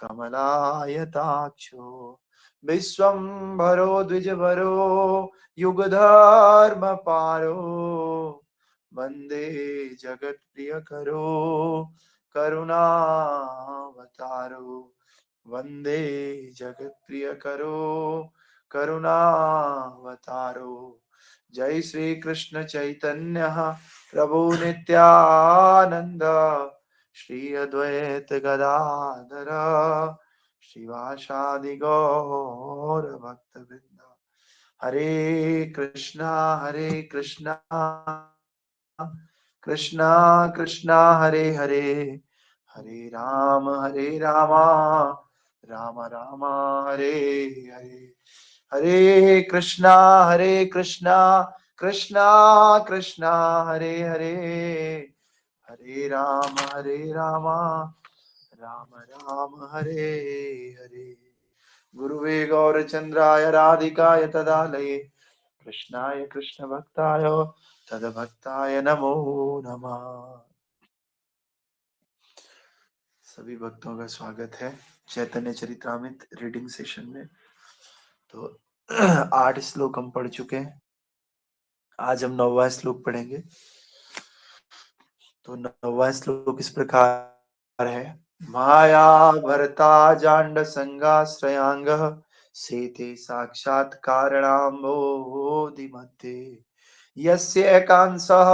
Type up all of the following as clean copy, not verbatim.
कमलायताक्षो विश्वम्भरो द्विजभरो युगधर्मपारो वन्दे जगत्प्रियकरो करुणावतारो वन्दे जगत्प्रियकरो करुणावतारो। जय श्री कृष्ण चैतन्य प्रभु नित्यानंद श्री अद्वैत गदाधर श्रीवासादि गौर भक्तवृंद। हरे कृष्णा कृष्णा कृष्णा हरे हरे, हरे राम राम राम हरे हरे। हरे कृष्णा कृष्णा कृष्णा हरे हरे, हरे राम राम राम हरे हरे। गुरुवे गौरचंद्राय राधिकाय तदालये कृष्णाय कृष्ण भक्ताय तदभक्ताय नमो नमः। सभी भक्तों का स्वागत है चैतन्य चरितामृत रीडिंग सेशन में। तो 8 श्लोक हम पढ़ चुके हैं, आज हम 9वां श्लोक पढ़ेंगे। तो 9वां श्लोक इस प्रकार है। माया भरता जांड संगाश्रयांग सेते साक्षात् कारणाम्बोधि मध्ये यस्य एकांसः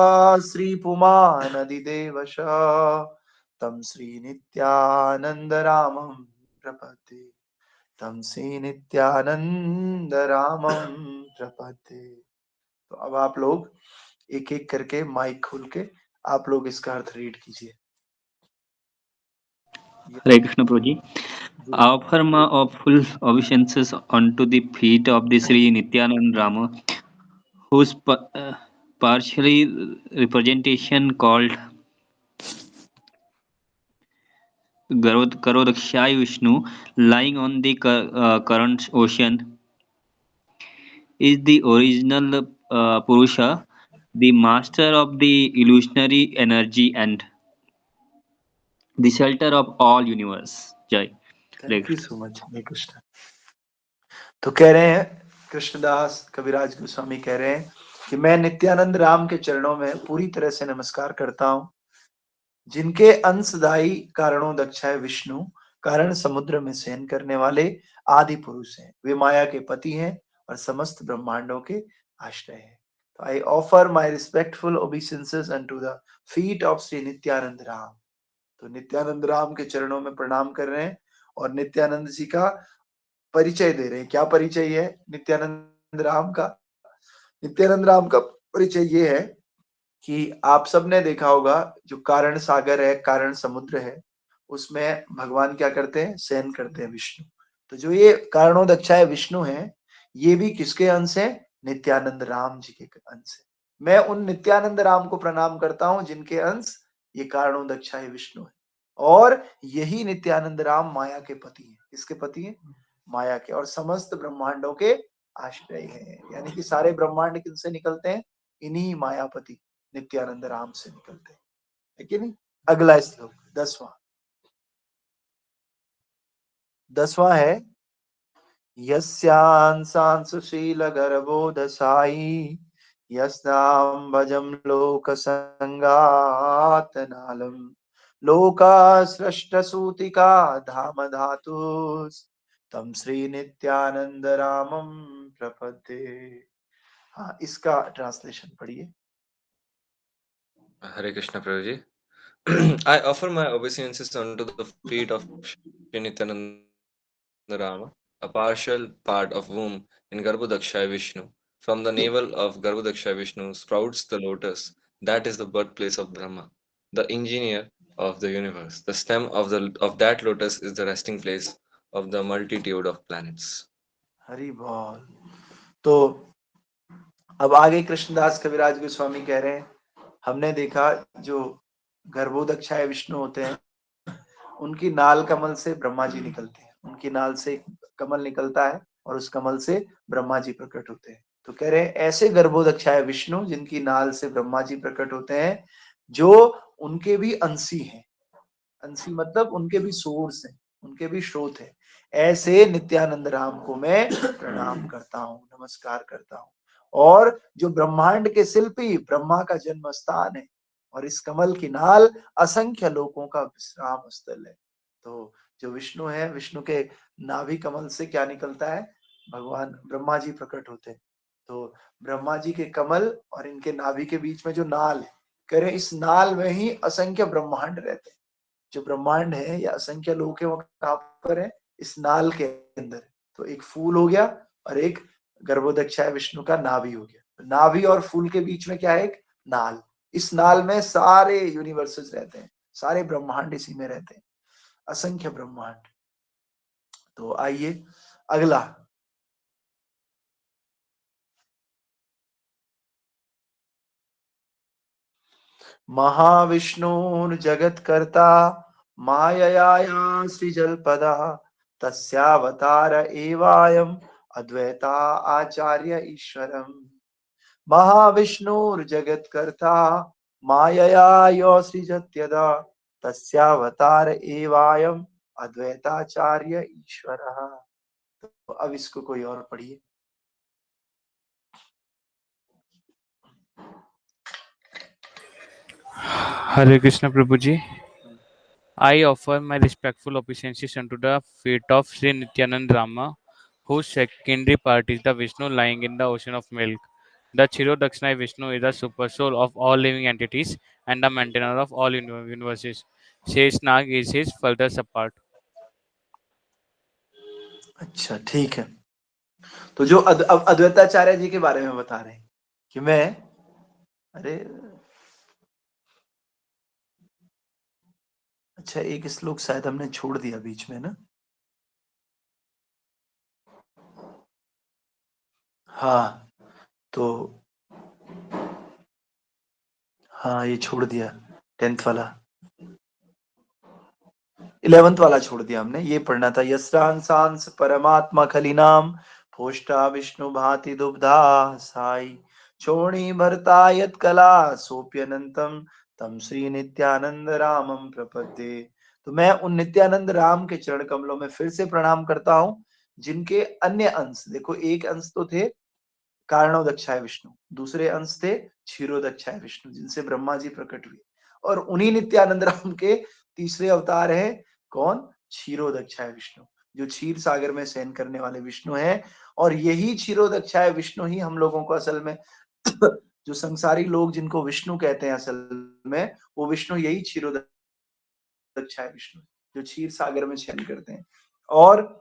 श्रीपुमानदिदेवश तं श्रीनित्यानंद रामं प्रपद्ये, तं श्रीनित्यानंद रामं प्रपद्ये। तो अब आप लोग एक एक करके माइक खोल के आप लोग इसका अर्थ रीड कीजिए। Hare Krishna Prabhuji. I offer my full obeisances unto the feet of the Sri Nityanand Rama, whose partially representation called Karodakshai Vishnu, lying on the current ocean, is the original Purusha, the master of the illusionary energy and the shelter of all universe. Jai. Hare thank you Krishna. So much Hare Krishna. तो कह रहे हैं कृष्णदास कविराज गोस्वामी कह रहे हैं कि मैं नित्यानंद राम के चरणों में पूरी तरह से नमस्कार करता हूँ, जिनके अंशदायी कारणों दक्षाय विष्णु कारण समुद्र में शयन करने वाले आदि पुरुष हैं। वे माया के पति हैं और समस्त ब्रह्मांडों के आश्रय हैं। तो I offer my respectful obeisances unto the feet of Shri Nityananda Ram. तो नित्यानंद राम के चरणों में प्रणाम कर रहे हैं और नित्यानंद जी का परिचय दे रहे हैं। क्या परिचय है नित्यानंद राम का? नित्यानंद राम का परिचय ये है कि आप सबने देखा होगा जो कारण सागर है, कारण समुद्र है, उसमें भगवान क्या करते हैं? शयन करते हैं विष्णु। तो जो ये कारणोदक्षाय विष्णु है, ये भी किसके अंश है? नित्यानंद राम जी के अंश है। मैं उन नित्यानंद राम को प्रणाम करता हूं जिनके अंश ये कारणोदक्षाय विष्णु है। और यही नित्यानंद राम माया के पति है। किसके पति है? माया के। और समस्त ब्रह्मांडों के आश्रय है। यानी कि सारे ब्रह्मांड किनसे निकलते हैं? इन्हीं मायापति नित्यानंद राम से निकलते हैं, है कि नहीं? अगला श्लोक 10वां है। यस्यांशांशुशील गर्भोदशाई यस्नाम भजम लोक संगातनालम लोका सृष्ट सूतिका धाम धातुस तम श्री नित्यानंद रामम प्रपद्ये। हाँ, इसका ट्रांसलेशन पढ़िए। Hare Krishna Prabhuji. I offer my obeisances unto the feet of Sri Nityananda Rama, a partial part of whom in Garbhodakshaya Vishnu. From the navel of Garbhodakshaya Vishnu sprouts the lotus, that is the birthplace of Brahma, the engineer of the universe. The stem of that lotus is the resting place of the multitude of planets. Hari बोल। तो अब आगे कृष्णदास कविराज गोस्वामी कह रहे हैं, हमने देखा जो गर्भोदक्षाय विष्णु होते हैं, उनकी नाल कमल से ब्रह्मा जी निकलते हैं। उनकी नाल से एक कमल निकलता है और उस कमल से ब्रह्मा जी प्रकट होते हैं। तो कह रहे हैं ऐसे गर्भोदक्षाय विष्णु जिनकी नाल से ब्रह्मा जी प्रकट होते हैं, जो उनके भी अंशी हैं। अंशी मतलब उनके भी सोर्स हैं। उनके भी स्रोत है। ऐसे नित्यानंद राम को मैं प्रणाम करता हूँ, नमस्कार करता हूँ। और जो ब्रह्मांड के शिल्पी, ब्रह्मा का जन्म स्थान है, और इस कमल की नाल असंख्य लोगों का विश्राम स्थल है। तो जो विष्णु है, विष्णु के नाभि कमल से क्या निकलता है? भगवान ब्रह्मा जी प्रकट होते हैं। तो ब्रह्मा जी के कमल और इनके नाभि के बीच में जो नाल है, कह रहे हैं इस नाल में ही असंख्य ब्रह्मांड रहते हैं। जो ब्रह्मांड है या असंख्य लोक है, वो कहाँ पर है? इस नाल के अंदर। तो एक फूल हो गया और एक गर्भोदक्षाय विष्णु का नाभि हो गया। तो नाभि और फूल के बीच में क्या है? एक नाल। इस नाल में सारे यूनिवर्सेस रहते हैं, सारे ब्रह्मांड इसी में रहते हैं, असंख्य ब्रह्मांड। तो आइए अगला। महाविष्णुर्जगत्कर्ता मायया सृजल्पदः तस्यावतार एवायम् अद्वैता आचार्य ईश्वरम्। महाविष्णुर्जगत्कर्ता मायया यो सृजत्यदा तस्यावतार एवायम् अद्वैताचार्य ईश्वरः। तो अब इसको कोई और पढ़िए। Hare Krishna Prabhuji. I offer my respectful obeisances unto the feet of Sri Nityanand Rama, whose secondary part is the Vishnu lying in the ocean of milk. The Chirodakshina Vishnu is the supersoul of all living entities and the maintainer of all universes. Sheshnag is his further support. अच्छा, ठीक है। तो जो अद्वैताचार्य जी के बारे में बता रहे हैं कि मैं, अरे अच्छा, एक श्लोक शायद हमने छोड़ दिया बीच में ना। हाँ, तो हाँ, ये छोड़ दिया, 10th वाला, 11th वाला छोड़ दिया हमने। ये पढ़ना था, यस्यांसांस परमात्मा खलिनाम फोष्टा विष्णु भाति दुब्धा साई चोणी भरता यत कला सोप्यनंतम तम श्री नित्यानंद रामम प्रपद्ये। तो मैं उन नित्यानंद राम के चरण कमलों में फिर से प्रणाम करता हूँ, जिनके अन्य अंश, देखो एक अंश तो थे कारणोदक्षाय विष्णु, दूसरे अंश थे क्षीरोदक्षाय विष्णु, जिनसे ब्रह्मा जी प्रकट हुए। और उन्हीं नित्यानंद राम के तीसरे अवतार है कौन? क्षीरोदक्षाय विष्णु, जो क्षीर सागर में शयन करने वाले विष्णु हैं। और यही क्षीरोदक्षाय विष्णु ही हम लोगों को असल में जो संसारी लोग जिनको विष्णु कहते हैं, असल में वो विष्णु यही क्षीरोदक्षाय विष्णु, जो क्षीर सागर में शयन करते हैं। और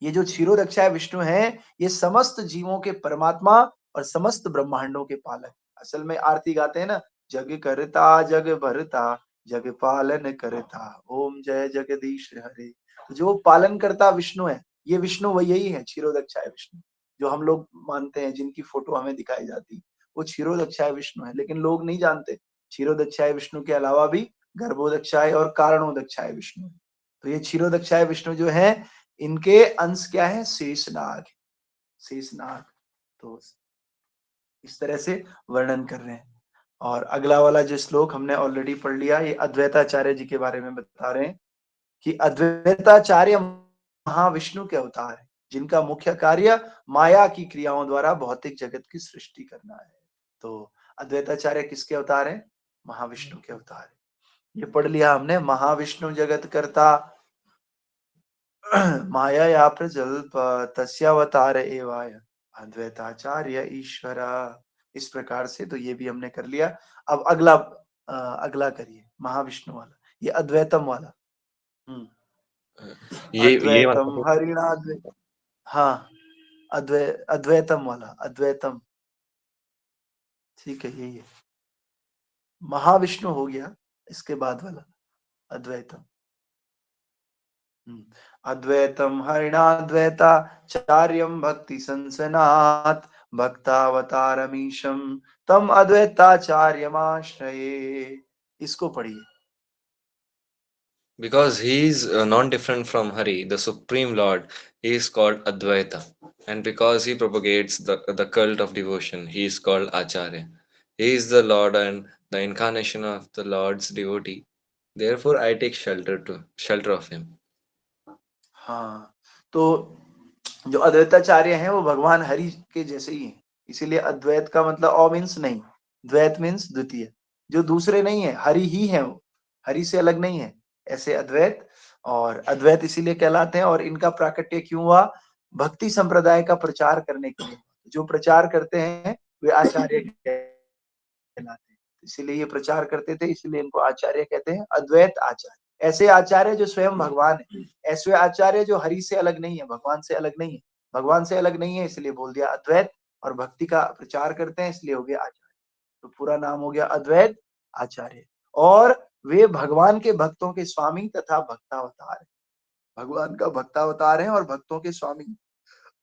ये जो क्षीरोदक्षाय विष्णु हैं, ये समस्त जीवों के परमात्मा और समस्त ब्रह्मांडों के पालक। असल में आरती गाते हैं ना, जग करता जग भरता जग पालन करता ओम जय जगदीश हरे। तो जो पालन करता विष्णु है, ये विष्णु वही यही है, क्षीरोदक्षाय विष्णु, जो हम लोग मानते हैं, जिनकी फोटो हमें दिखाई जाती, वो क्षीरोदक्षाय विष्णु है। लेकिन लोग नहीं जानते, क्षीरोदक्षाय विष्णु के अलावा भी गर्भोदक्षाय और कारणोदक्षाय विष्णु है। तो ये क्षीरोदक्षाय विष्णु जो है, इनके अंश क्या है? शेषनाग, शेषनाग। तो इस तरह से वर्णन कर रहे हैं। और अगला वाला जो श्लोक हमने ऑलरेडी पढ़ लिया, ये अद्वैताचार्य जी के बारे में बता रहे हैं कि अद्वैताचार्य महाविष्णु के अवतार है, जिनका मुख्य कार्य माया की क्रियाओं द्वारा भौतिक जगत की सृष्टि करना है। तो अद्वैताचार्य किसके अवतार है? महाविष्णु के अवतार है। ये पढ़ लिया हमने, महाविष्णु जगत करता माया प्रजल्प तस्यावतार एवाय अद्वैताचार्य ईश्वर। इस प्रकार से तो ये भी हमने कर लिया। अब अगला करिए, महाविष्णु वाला, ये अद्वैतम वाला। ये अद्वैतम मतलब हरिणाद्वैत, हाँ, अद्वैतम वाला, अद्वैतम, ठीक है, यही है। महाविष्णु हो गया, इसके बाद वाला अद्वैतम। अद्वैतम हरिणाद्वैता चार्यम भक्ति संसनात् भक्तावतारमीशम तम अद्वैताचार्यमाश्रये। इसको पढ़िए। because he is non-different from Hari, the Supreme Lord, he is called Advaita. And because he propagates the cult of devotion, he is called Acharya. He is the Lord and the incarnation of the Lord's devotee. Therefore, I take shelter of him. हाँ, तो जो अद्वैताचार्य हैं वो भगवान हरि के जैसे ही हैं। इसीलिए अद्वैत का मतलब अ मीन्स नहीं, द्वैत मीन्स द्वितीय। जो दूसरे नहीं है, हरि ही है वो, हरि से अलग नहीं है। ऐसे अद्वैत, और अद्वैत इसीलिए कहलाते हैं, और इनका प्राकट्य क्यों हुआ? भक्ति संप्रदाय का प्रचार करने के लिए। जो प्रचार करते हैं वे आचार्य कहलाते हैं। इसीलिए ये प्रचार करते थे, इसलिए इनको आचार्य कहते हैं, अद्वैत आचार्य। ऐसे आचार्य जो स्वयं भगवान है, ऐसे आचार्य जो हरि से अलग नहीं है, भगवान से अलग नहीं है। भगवान से अलग नहीं है इसलिए बोल दिया अद्वैत, और भक्ति का प्रचार करते हैं इसलिए हो गया आचार्य। तो पूरा नाम हो गया अद्वैत आचार्य। और वे भगवान के भक्तों के स्वामी तथा भक्तावतार हैं। भगवान का भक्तावतार है और भक्तों के स्वामी।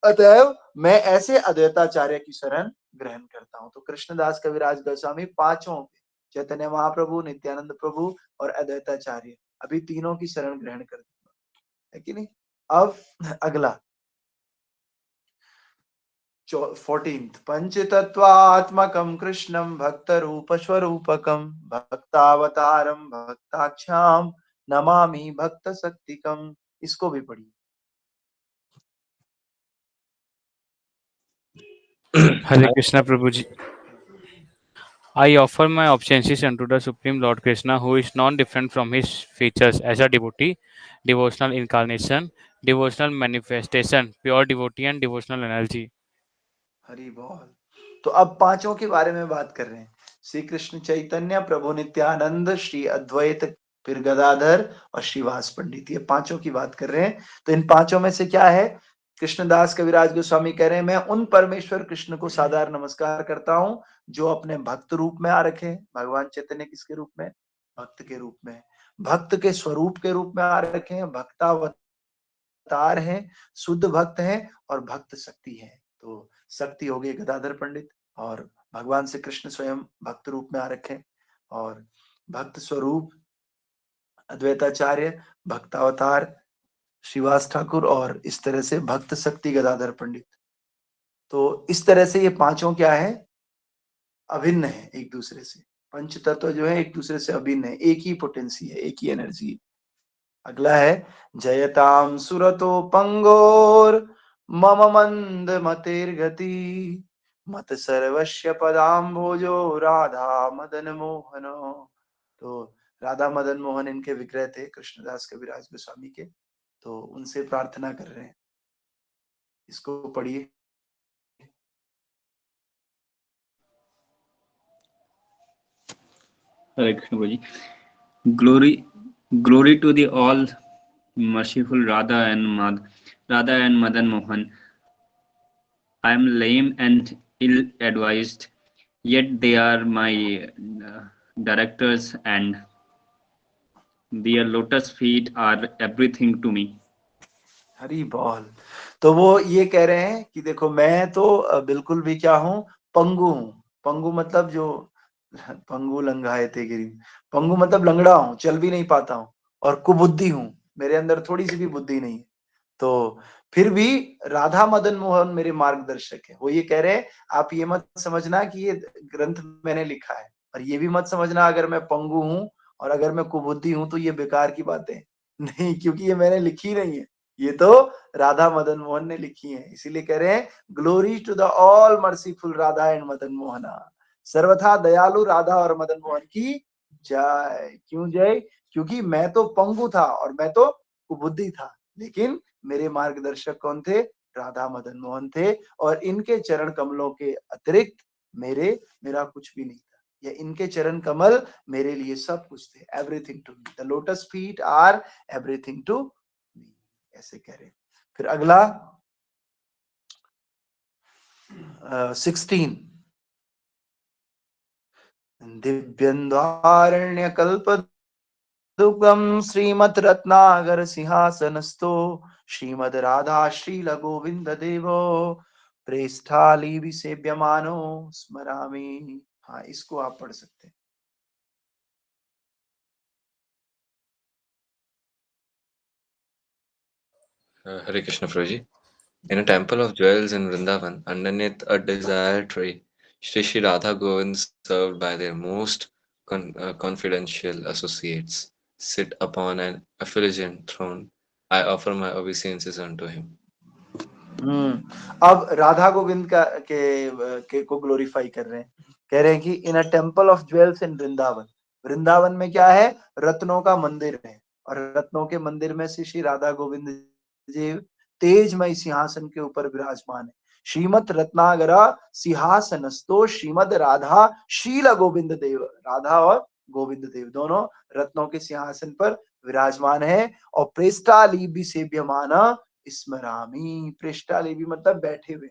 अतएव मैं ऐसे अद्वैताचार्य की शरण ग्रहण करता हूँ। तो कृष्णदास कविराज गोस्वामी पांचों के, चैतन्य महाप्रभु, नित्यानंद प्रभु और अद्वैताचार्य, अभी तीनों की शरण ग्रहण कर दूंगा, है कि नहीं? अब अगला 14th, पंचतत्वात्मकं कृष्णं भक्त रूप स्वरूपकं भक्तावतारम भक्ताख्याम नमामि भक्त शक्तिकम। इसको भी पढ़िए। Hare Krishna Prabhuji. I offer my obeisances unto the Supreme Lord Krishna, who is non different from his features as a devotee, devotional incarnation, devotional manifestation, pure devotee, and devotional energy. Hari बोल। तो अब पांचों के बारे में बात कर रहे हैं। श्री कृष्ण चैतन्य, प्रभु नित्यानंद, श्री अद्वैत, फिर गदाधर और श्रीवास पंडित, ये पांचों की बात कर रहे हैं। तो इन पांचों में से क्या है? कृष्णदास कविराज गोस्वामी कह रहे हैं, मैं उन परमेश्वर कृष्ण को साधारण नमस्कार करता हूं जो अपने भक्त रूप में आ रखे हैं। भगवान चैतन्य किसके रूप में? भक्त के रूप में, भक्त के स्वरूप के रूप में आ रखे हैं, भक्तावतार हैं, शुद्ध भक्त हैं और भक्त शक्ति है। तो शक्ति हो गई गदाधर पंडित, और भगवान से कृष्ण स्वयं भक्त रूप में आ रखे, और भक्त स्वरूप अद्वैताचार्य, भक्तावतार श्रीवास ठाकुर, और इस तरह से भक्त शक्ति गदाधर पंडित। तो इस तरह से ये पांचों क्या है? अभिन्न है एक दूसरे से। पंच तत्व जो है एक दूसरे से अभिन्न है, एक ही पोटेंसी है, एक ही एनर्जी है। अगला है जयताम सुरतो पंगोर मम मंद मतिर्गति मत सर्वस्य पदाम्भोजो राधा मदन मोहनो। तो राधा मदन मोहन इनके विग्रह थे, कृष्णदास कविराज गोस्वामी के। तो उनसे प्रार्थना कर रहे हैं, इसको पढ़िए। Hare Krishna Prabhuji. Glory, glory to the all merciful Radha and Madan Mohan. I am lame and ill-advised, yet they are my directors, and their lotus feet are everything to me. हरी बोल। तो वो ये कह रहे हैं कि देखो मैं तो बिल्कुल भी क्या हूँ? पंगु हूँ। पंगु मतलब जो पंगु लंगाए थे गिरी, पंगु मतलब लंगड़ा हूँ, चल भी नहीं पाता हूँ, और कुबुद्धि हूँ, मेरे अंदर थोड़ी सी भी बुद्धि नहीं है। तो फिर भी राधा मदन मोहन मेरे मार्गदर्शक है। वो ये कह रहे हैं, आप ये मत समझना कि ये ग्रंथ मैंने लिखा है, और ये भी मत समझना अगर मैं पंगु हूँ और अगर मैं कुबुद्धि हूँ तो ये बेकार की बातें नहीं, क्योंकि ये मैंने लिखी नहीं है, ये तो राधा मदन मोहन ने लिखी है। इसीलिए कह रहे हैं, glory to the all merciful Radha and Madan Mohana. सर्वथा दयालु राधा और मदन मोहन की जय। क्यों जय? क्योंकि मैं तो पंगु था और मैं तो कुबुद्धि था, लेकिन मेरे मार्गदर्शक कौन थे? राधा मदन मोहन थे, और इनके चरण कमलों के अतिरिक्त मेरा कुछ भी नहीं था। या इनके चरण कमल मेरे लिए सब कुछ थे, everything to me. The lotus feet are everything to me, ऐसे कह रहे। फिर अगला 16, दिव्यन्दारण्य दुर्गम श्रीमद रत्नागर सिंहासनस्थो श्रीमद राधा श्रील गोविंद देवो प्रेष्ठाली विसेव्यमानो स्मरामि। हाँ, इसको आप पढ़ सकते हैं। Hare Krishna Prabhuji. In a temple of jewels in Vrindavan, underneath a desire tree, Shri Shri Radha Govind, served by their most confidential associates, sit upon an effulgent throne. I offer my obeisances unto him. अब राधा गोविंद के को glorify कर रहे हैं, कह रहे हैं कि इन अ टेम्पल ऑफ ज्वेल्स इन वृंदावन, वृंदावन में क्या है, रत्नों का मंदिर है, और रत्नों के मंदिर में से श्री राधा गोविंद जी तेजमय सिंहासन के ऊपर विराजमान है। श्रीमद रत्नागरा सिंहासनस्तो श्रीमद राधा शील गोविंद देव, राधा और गोविंद देव दोनों रत्नों के सिंहासन पर विराजमान है। और प्रेष्ठालीभि सेव्यमाना स्मरामी, पृष्ठालीभि मतलब बैठे हुए,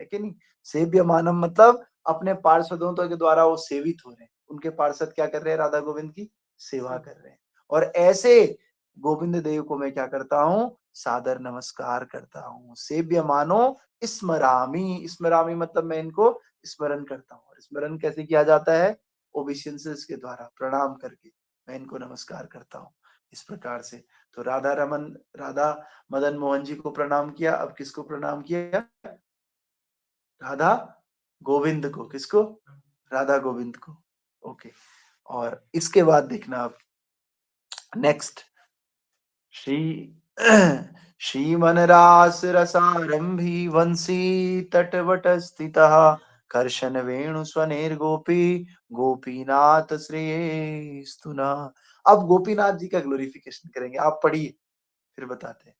है कि नहीं, सेव्यमानम मतलब अपने पार्षदों के द्वारा वो सेवित हो रहे हैं, उनके पार्षद क्या कर रहे हैं, राधा गोविंद की सेवा कर रहे हैं। और ऐसे गोविंद देव को मैं क्या करता हूँ, सादर नमस्कार करता हूँ। सेव्यमानो स्मरामी, स्मरामी मतलब मैं इनको स्मरण करता हूँ। और स्मरण कैसे किया जाता है, ओबिशियंसेस के द्वारा, प्रणाम करके मैं इनको नमस्कार करता हूँ, इस प्रकार से। तो राधा मदन मोहन जी को प्रणाम किया, अब किसको प्रणाम किया, राधा गोविंद को, किसको, राधा गोविंद को। ओके, और इसके बाद देखना आप नेक्स्ट, श्री श्रीमनरास रसारंभी वंशी तटवट स्थितः कर्शन वेणु स्वनेर गोपी गोपीनाथ श्रेयस्तुना। अब गोपीनाथ जी का ग्लोरिफिकेशन करेंगे, आप पढ़िए फिर बताते हैं।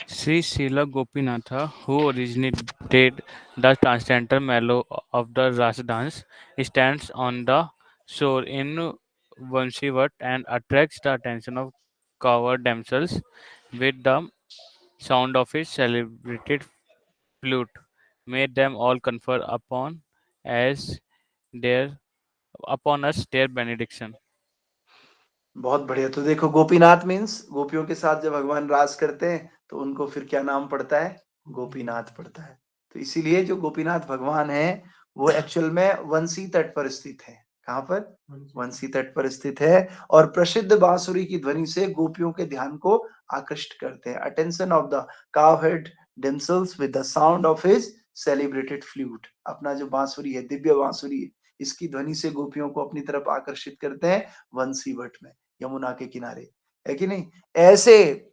Sri Srila Gopinatha, who originated the transcendental mellow of the Rasa dance, stands on the shore in Vanshivat and attracts the attention of covered damsels with the sound of his celebrated flute. Made them all confer as their upon us their benediction. बहुत बढ़िया। तो देखो Gopinath means गोपियों के साथ जब भगवान रास करते हैं तो उनको फिर क्या नाम पड़ता है, गोपीनाथ पड़ता है। तो इसीलिए जो गोपीनाथ भगवान है वो एक्चुअल में वंशी तट पर स्थित है। कहाँ पर, वंशी तट पर स्थित है, और प्रसिद्ध बांसुरी की ध्वनि से गोपियों के ध्यान को आकृष्ट करते हैं। Attention of the cowherd damsels with the sound of his celebrated flute, अपना जो बांसुरी है, दिव्य बांसुरी है, इसकी ध्वनि से गोपियों को अपनी तरफ आकर्षित करते हैं वंशी वट में, यमुना के किनारे, है कि नहीं। ऐसे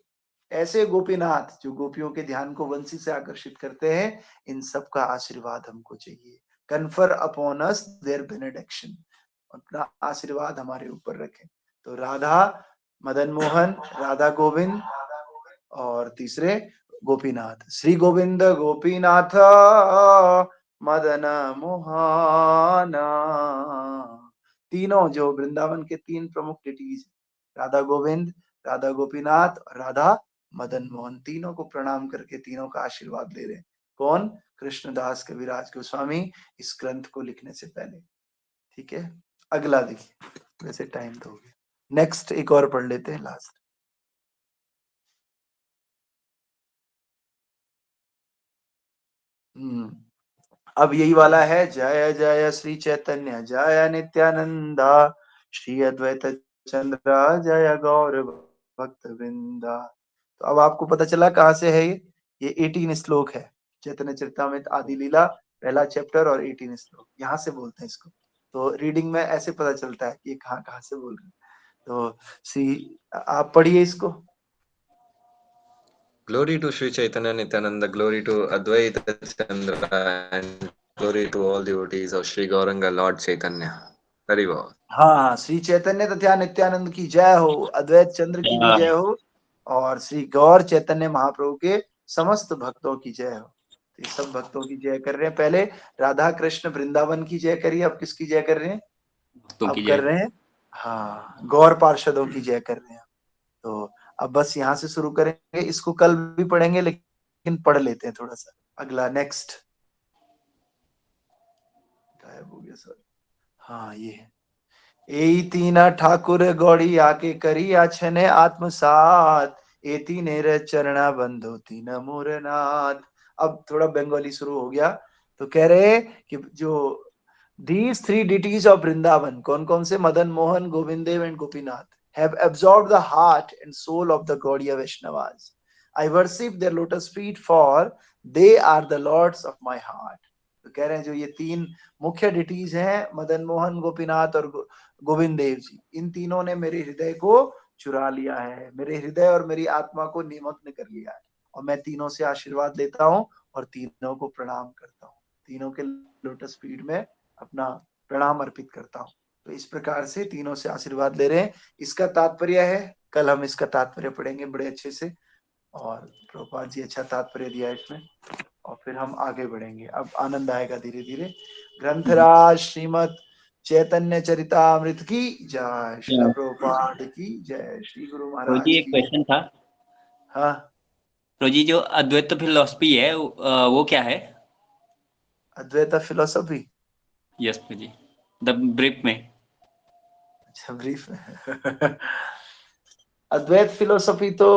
ऐसे गोपीनाथ जो गोपियों के ध्यान को वंशी से आकर्षित करते हैं, इन सब का आशीर्वाद हमको चाहिए। Confer upon us their benediction, अपना आशीर्वाद हमारे ऊपर रखें। तो राधा मदन मोहन, राधा गोविंद, और तीसरे गोपीनाथ, श्री गोविंद गोपीनाथ मदन मोहना, तीनों जो वृंदावन के तीन प्रमुख डिटीज, राधा गोविंद, राधा गोपीनाथ और राधा मदन मोहन, तीनों को प्रणाम करके तीनों का आशीर्वाद ले रहे हैं। कौन, कृष्णदास कविराज गोस्वामी, इस ग्रंथ को लिखने से पहले। ठीक है, अगला देखिए, वैसे टाइम तो हो गया, नेक्स्ट एक और पढ़ लेते हैं, लास्ट। अब यही वाला है, जय जय श्री चैतन्य जय नित्यानंदा, श्री अद्वैत चंद्र जय गौर भक्त वृंदा। तो अब आपको पता चला कहाँ से है ये 18 श्लोक है, चैतन्य चरितामृत आदि लीला पहला चैप्टर और 18 श्लोक, यहाँ से बोलते हैं इसको। तो रीडिंग में ऐसे पता चलता है कि कहाँ कहाँ से बोल रहे हैं। तो आप पढ़िए इसको। Glory to Sri Chaitanya Nityananda, glory to Advaita Chandra, and glory to all devotees of Sri Gauranga Lord Chaitanya. Very well. हाँ, श्री चैतन्य तथा नित्यानंद की जय हो, अद्वैत चंद्र की भी जय हो, और श्री गौर चैतन्य महाप्रभु के समस्त भक्तों की जय हो। तो ये सब भक्तों की जय कर रहे हैं। पहले राधा कृष्ण वृंदावन की जय करिए, अब किसकी जय कर रहे हैं, अब कर रहे हैं, हाँ, गौर पार्षदों की जय कर रहे हैं। तो अब बस यहाँ से शुरू करेंगे, इसको कल भी पढ़ेंगे, लेकिन पढ़ लेते हैं थोड़ा सा। अगला नेक्स्ट, गायब हो गया सर, हाँ ये है, ए तीना ठाकुर गौड़ी आके करी आछने आत्मसात, ए तीनेर चरणा बंधो तीन मुरनाथ। अब थोड़ा बंगाली शुरू हो गया। तो कह रहे हैं कि जो these three deities of Vrindavan, कौन कौन से, Madan Mohan, Govind Dev and Gopinath, have absorbed the heart and soul of the Gaudiya Vaishnavas. I worship their lotus feet for they are the lords of my heart. तो कह रहे हैं जो ये तीन मुख्य डिटीज हैं, मदन मोहन, गोपीनाथ और गोविंद देव जी, इन तीनों ने मेरे हृदय को चुरा लिया है, मेरे हृदय और मेरी आत्मा को निमग्न कर लिया है, और मैं तीनों से आशीर्वाद लेता हूँ और तीनों को प्रणाम करता हूँ, तीनों के लोटस फीट में अपना प्रणाम अर्पित करता हूँ। तो इस प्रकार से तीनों से आशीर्वाद ले रहे हैं। इसका तात्पर्य है, कल हम इसका तात्पर्य पढ़ेंगे बड़े अच्छे से, और प्रभुपाद जी अच्छा तात्पर्य दिया इसमें, और फिर हम आगे बढ़ेंगे। अब आनंद आएगा धीरे धीरे। ग्रंथराज श्रीमद चैतन्य चरितामृत की जय, श्रील प्रभुपाद की जय, श्री गुरु महाराज रोजी एक की। क्वेश्चन था। हाँ, रोजी जो अद्वैत फिलोसफी है वो क्या है? अद्वैत फिलोसफी, यस रोजी, द ब्रीफ में। अच्छा ब्रीफ में अद्वैत फिलोसफी तो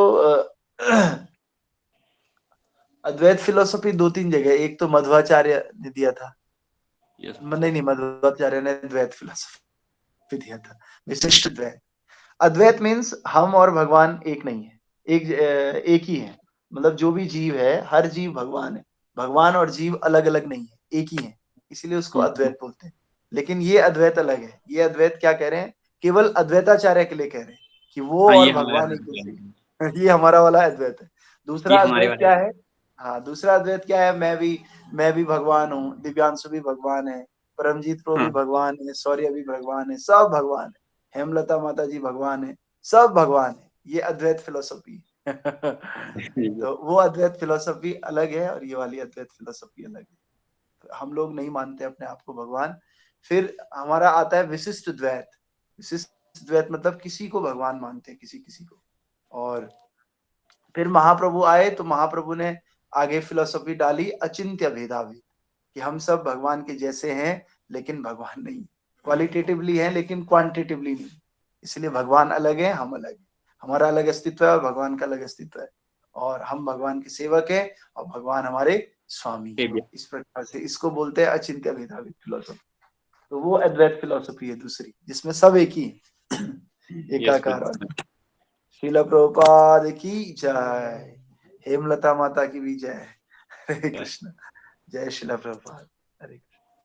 अद्वैत फिलोसफी दो तीन जगह, एक तो मध्वाचार्य ने दिया था, यस। नहीं मध्वाचार्य ने द्वैत फिलोसफी दिया था, विशिष्ट द्वैत। अद्वैत मीन्स हम और भगवान एक नहीं है, एक ही है। मतलब जो भी जीव है, हर जीव भगवान है, भगवान और जीव अलग अलग नहीं है, एक ही है, इसीलिए उसको अद्वैत बोलते हैं। लेकिन ये अद्वैत अलग है। ये अद्वैत क्या कह रहे हैं, केवल अद्वैताचार्य के लिए कह रहे हैं कि वो हाँ, और ये हमारा भगवान एक दूसरे ये हमारा वाला अद्वैत है। ये दूसरा हमारे अद्वैत वाले। क्या है, हाँ दूसरा अद्वैत क्या है, मैं भी भगवान हूँ, दिव्यांशु भी भगवान है, परमजीत प्रो भी हाँ। भगवान है, शौर्य भी भगवान है, सब भगवान है, हेमलता माता जी भगवान है, सब भगवान है। ये अद्वैत फिलोसफी है तो वो अद्वैत फिलोसफी अलग है और ये वाली अद्वैत फिलोसफी अलग है। तो हम लोग नहीं मानते अपने आप को भगवान। फिर हमारा आता है विशिष्ट द्वैत। विशिष्ट द्वैत मतलब किसी को भगवान मानते हैं, किसी किसी को। और फिर महाप्रभु आए तो महाप्रभु ने आगे फिलोसफी डाली अचिंत्य भेदाभेद, कि हम सब भगवान के जैसे हैं लेकिन भगवान नहीं, क्वालिटेटिवली हैं लेकिन क्वांटिटेटिवली नहीं। इसलिए भगवान अलग है, हम अलग हैं, हमारा अलग अस्तित्व है और भगवान का अलग अस्तित्व है, और हम भगवान के सेवक हैं और भगवान हमारे स्वामी हैं। इस प्रकार से इसको बोलते हैं अचिंत्य भेदाभेद फिलोसफी। तो वो अद्वैत फिलोसफी है दूसरी, जिसमें सब एक ही है यस एकाकार वाली। श्रील प्रभुपाद की जय, हेमलता माता की भी जय। हरे कृष्ण, जय श्रील प्रभुपाद। हरे